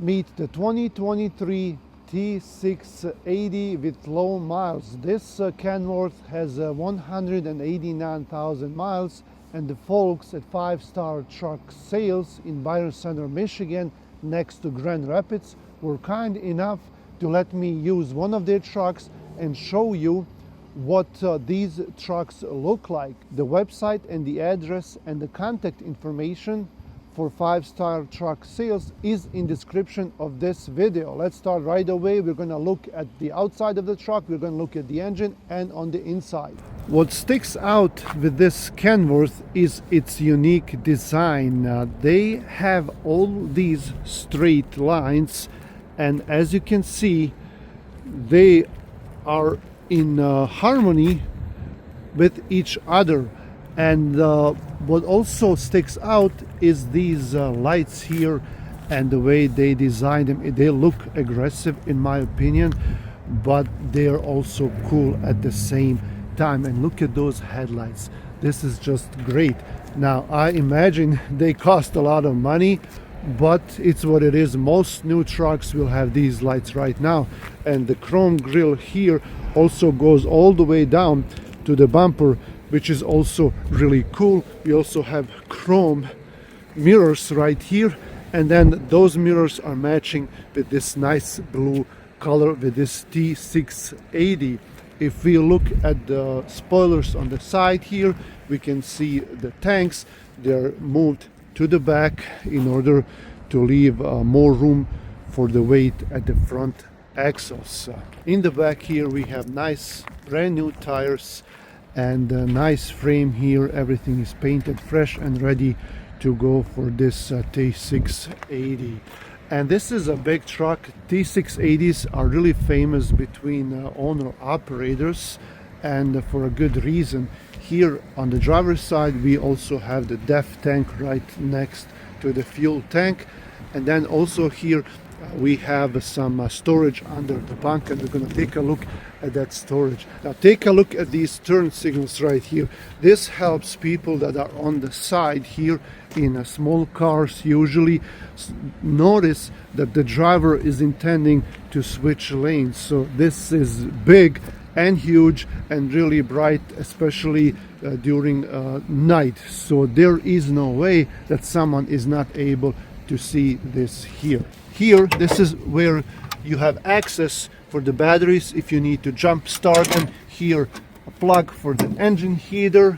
Meet the 2023 T680 with low miles. This Kenworth has 189,000 miles, and the folks at 5-Star Truck Sales in Byron Center, Michigan, next to Grand Rapids, were kind enough to let me use one of their trucks and show you what these trucks look like. The website and the address and the contact information for 5-Star Truck Sales is in description of this video. Let's start right away. We're going to look at the outside of the truck, we're going to look at the engine and on the inside. What sticks out with this Kenworth is its unique design. They have all these straight lines, and as you can see, they are in harmony with each other. And what also sticks out is these lights here and the way they designed them. They look aggressive in my opinion, but they're also cool at the same time. And look at those headlights. This is just great. Now I imagine they cost a lot of money, but it's what it is. Most new trucks will have these lights right now. And the chrome grille here also goes all the way down to the bumper, which is also really cool. We also have chrome mirrors right here, and then those mirrors are matching with this nice blue color with this T680. If we look at the spoilers on the side here, we can see the tanks. They're moved to the back in order to leave more room for the weight at the front axles. In the back here we have nice brand new tires and a nice frame here. Everything is painted fresh and ready to go for this T680. And this is a big truck. T680s are really famous between owner operators, and for a good reason. Here on the driver's side we also have the DEF tank right next to the fuel tank, and then also here we have some storage under the bunk, and we're going to take a look at that storage. Now take a look at these turn signals right here. This helps people that are on the side here in small cars usually notice that the driver is intending to switch lanes. So this is big and huge and really bright, especially during night. So there is no way that someone is not able to see this here. Here, this is where you have access for the batteries if you need to jump start them. Here, a plug for the engine heater,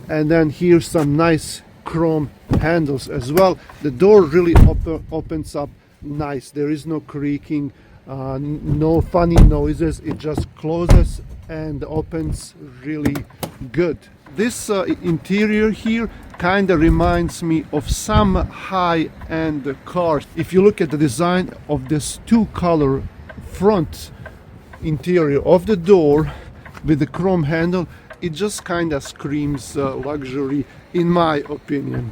and then here's some nice chrome handles as well. The door really opens up nice. There is no creaking, no funny noises. It just closes and opens really good. This interior here kind of reminds me of some high-end cars. If you look at the design of this two-color front interior of the door with the chrome handle, it just kind of screams luxury in my opinion.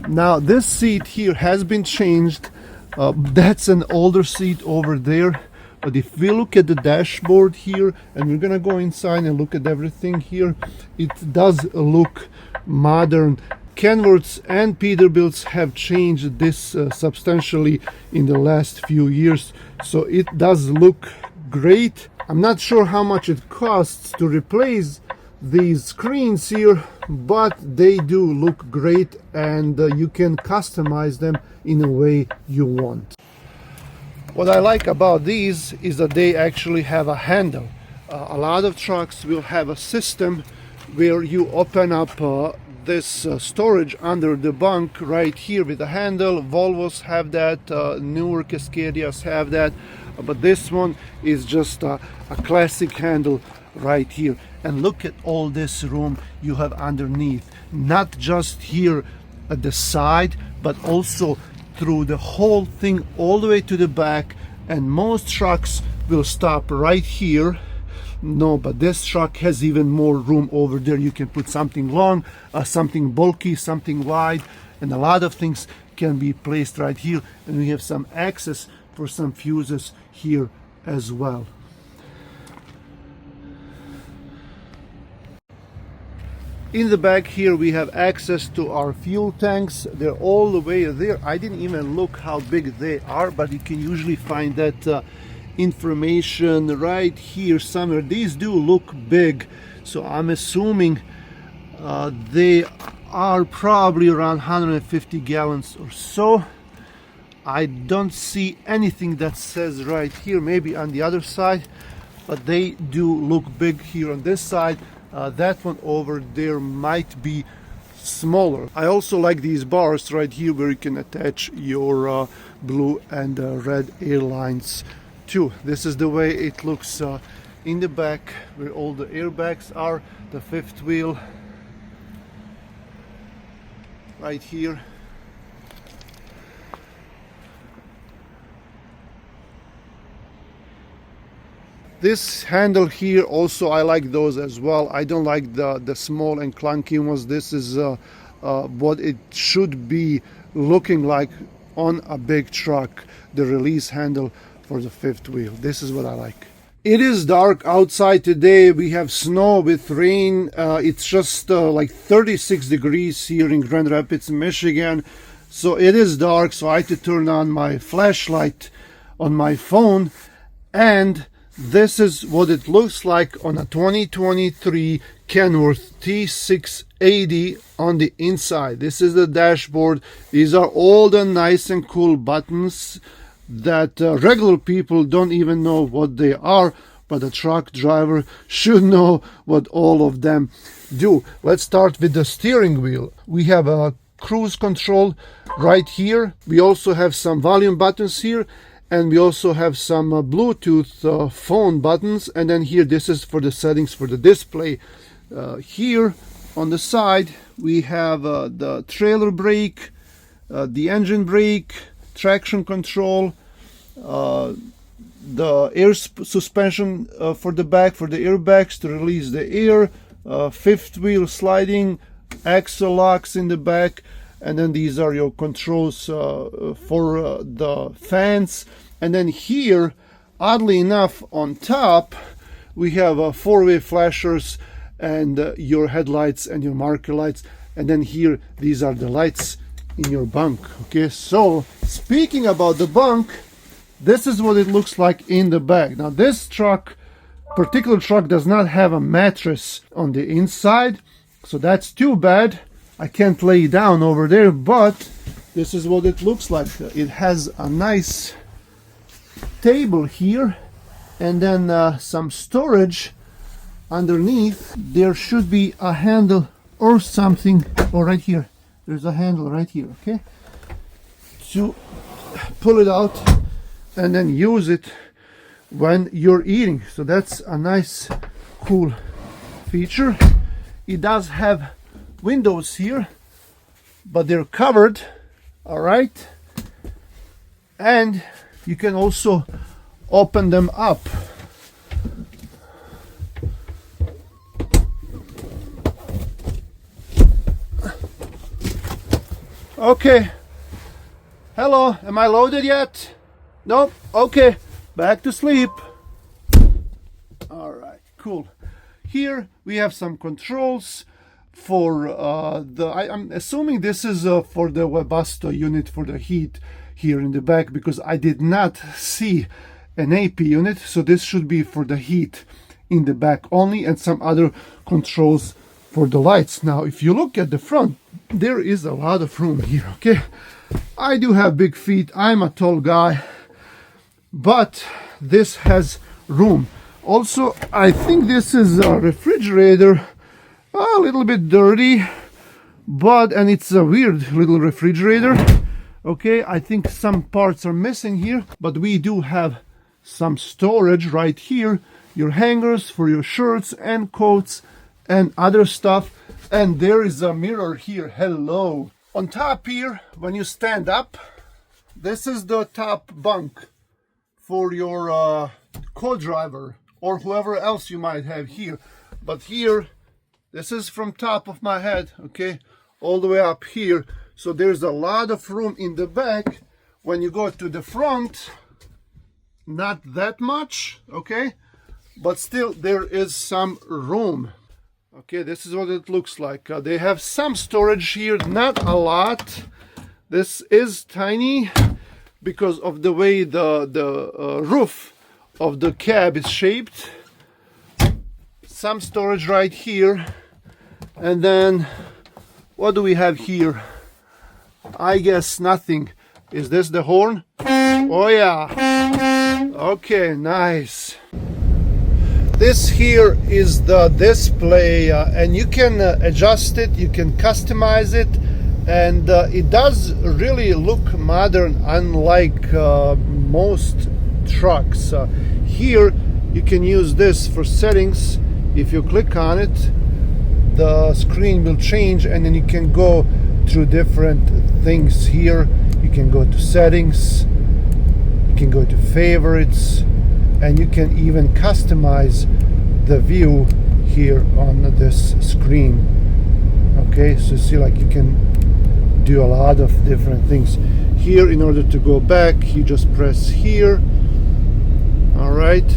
Now this seat here has been changed. That's an older seat over there. But if we look at the dashboard here, and we're gonna go inside and look at everything here, it does look modern. Kenworths and Peterbilts have changed this substantially in the last few years, so it does look great. I'm not sure how much it costs to replace these screens here, but they do look great, and you can customize them in a way you want. What I like about these is that they actually have a handle. A lot of trucks will have a system where you open up this storage under the bunk right here with a handle. Volvos have that, newer Cascadias have that, but this one is just a classic handle right here. And look at all this room you have underneath, not just here at the side, but also through the whole thing all the way to the back. And most trucks will stop right here. No, but this truck has even more room over there. You can put something long, something bulky, something wide, and a lot of things can be placed right here. And we have some access for some fuses here as well. In the back here we have access to our fuel tanks. They're all the way there. I didn't even look how big they are, but you can usually find that information right here somewhere. These do look big, so I'm assuming they are probably around 150 gallons or so. I don't see anything that says right here, maybe on the other side, but they do look big here on this side. That one over there might be smaller. I also like these bars right here where you can attach your blue and red airlines too. This is the way it looks in the back, where all the airbags are. The fifth wheel right here. This handle here also, I like those as well. I don't like the small and clunky ones. This is what it should be looking like on a big truck, the release handle for the fifth wheel. This is what I like. It is dark outside today. We have snow with rain. It's just like 36 degrees here in Grand Rapids, Michigan. So it is dark, so I had to turn on my flashlight on my phone, and this is what it looks like on a 2023 Kenworth T680 on the inside. This is the dashboard. These are all the nice and cool buttons that regular people don't even know what they are, but a truck driver should know what all of them do. Let's start with the steering wheel. We have a cruise control right here. We also have some volume buttons here, and we also have some Bluetooth phone buttons. And then here, this is for the settings for the display. Here on the side, we have the trailer brake, the engine brake, traction control, the air suspension for the back, for the airbags to release the air, fifth wheel sliding, axle locks in the back, and then these are your controls for the fans. And then here, oddly enough, on top we have four-way flashers and your headlights and your marker lights. And then here, these are the lights in your bunk. Okay, so speaking about the bunk, this is what it looks like in the back. Now this particular truck does not have a mattress on the inside, so that's too bad. I can't lay down over there, but this is what it looks like. It has a nice table here, and then some storage underneath. There should be a handle or something. Oh, right here. There's a handle right here, okay? To pull it out and then use it when you're eating. So that's a nice, cool feature. It does have windows here, but they're covered, all right? And you can also open them up. Okay. Hello, am I loaded yet? Nope. Okay, back to sleep. All right, cool. Here we have some controls for I'm assuming this is for the Webasto unit for the heat here in the back, because I did not see an AP unit, so this should be for the heat in the back only, and some other controls for the lights. Now if you look at the front, there is a lot of room here, okay? I do have big feet, I'm a tall guy, but this has room. Also, I think this is a refrigerator, a little bit dirty, and it's a weird little refrigerator. Okay, I think some parts are missing here, but we do have some storage right here, your hangers for your shirts and coats and other stuff. And there is a mirror here. Hello. On top here, when you stand up, this is the top bunk for your co-driver or whoever else you might have here. But here, this is from top of my head, okay, all the way up here. So there's a lot of room in the back. When you go to the front, not that much, okay, but still there is some room. Okay, this is what it looks like. They have some storage here, not a lot. This is tiny because of the way the roof of the cab is shaped. Some storage right here. And then what do we have here? I guess nothing. Is this the horn? Oh yeah. Okay, nice. This here is the display, and you can adjust it, you can customize it, and it does really look modern, unlike most trucks. Here you can use this for settings. If you click on it, the screen will change, and then you can go through different things here. You can go to settings, you can go to favorites, and you can even customize the view here on this screen. Okay, so see, like, you can do a lot of different things here. In order to go back, you just press here. All right,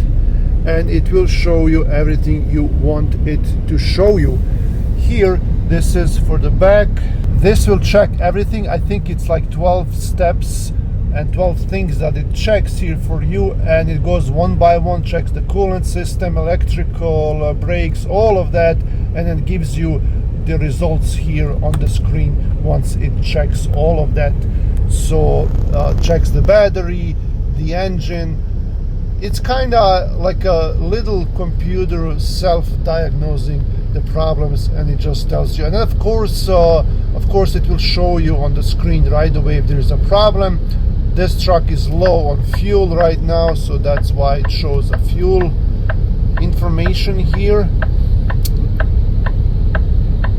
and it will show you everything you want it to show you. Here, this is for the back. This will check everything. I think it's like 12 steps and 12 things that it checks here for you, and it goes one by one, checks the coolant system, electrical, brakes, all of that, and then gives you the results here on the screen once it checks all of that. So checks the battery, the engine. It's kind of like a little computer self-diagnosing the problems, and it just tells you. And then of course it will show you on the screen right away if there's a problem. This truck is low on fuel right now, so that's why it shows a fuel information here.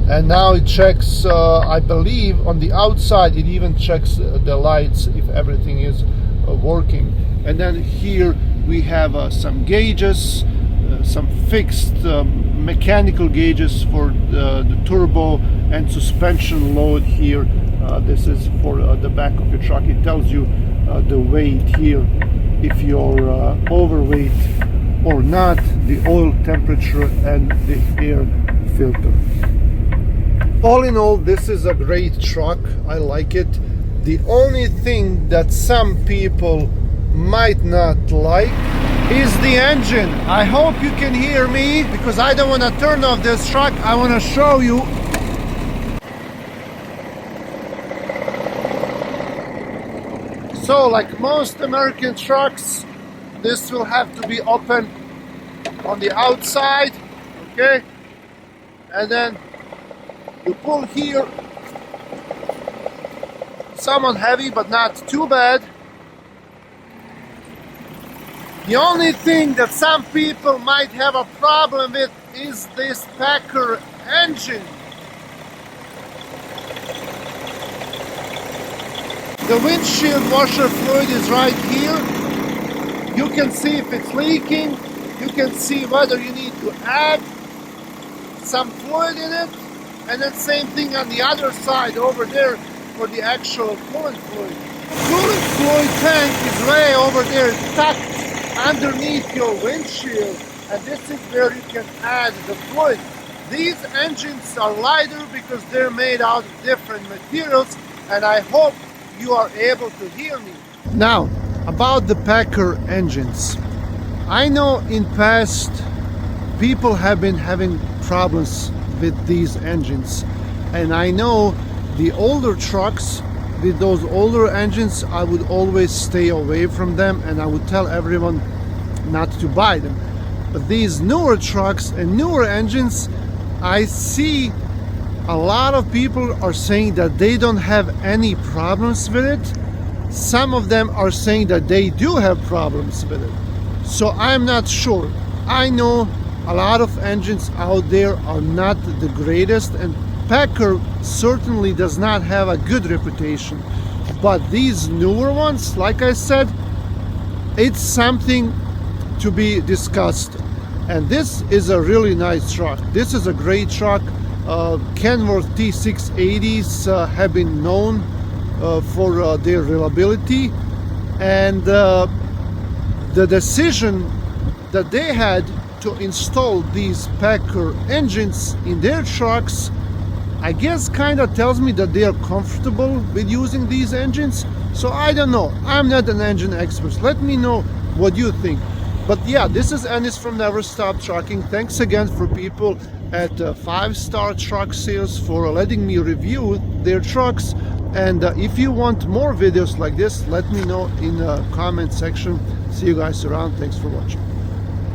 And now it checks, I believe on the outside it even checks the lights if everything is working. And then here we have some gauges, some fixed mechanical gauges for the turbo and suspension load here. This is for the back of your truck. It tells you the weight here, if you're overweight or not, the oil temperature and the air filter. All in all, this is a great truck. I like it. The only thing that some people might not like is the engine. I hope you can hear me, because I don't want to turn off this truck. I want to show you. So, like most American trucks, this will have to be open on the outside, okay? And then you pull here, somewhat heavy but not too bad. The only thing that some people might have a problem with is this Packer engine. The windshield washer fluid is right here. You can see if it's leaking. You can see whether you need to add some fluid in it. And then same thing on the other side over there for the actual coolant fluid. Coolant fluid tank is way over there, tucked underneath your windshield, and this is where you can add the fluid. These engines are lighter because they're made out of different materials, and I hope you are able to hear me. Now, about the Packer engines. I know in past people have been having problems with these engines, and I know the older trucks with those older engines, I would always stay away from them, and I would tell everyone not to buy them. But these newer trucks and newer engines, I see a lot of people are saying that they don't have any problems with it. Some of them are saying that they do have problems with it. So I'm not sure. I know a lot of engines out there are not the greatest, and Packer certainly does not have a good reputation. But these newer ones, like I said, it's something to be discussed. And this is a really nice truck. This is a great truck. Kenworth T680s have been known for their reliability, and the decision that they had to install these Packer engines in their trucks, I guess kind of tells me that they are comfortable with using these engines. So I don't know, I'm not an engine expert. Let me know what you think. But yeah, this is Ennis from Never Stop Trucking. Thanks again for people at 5-Star Truck Sales for letting me review their trucks. And if you want more videos like this, let me know in the comment section. See you guys around. Thanks for watching.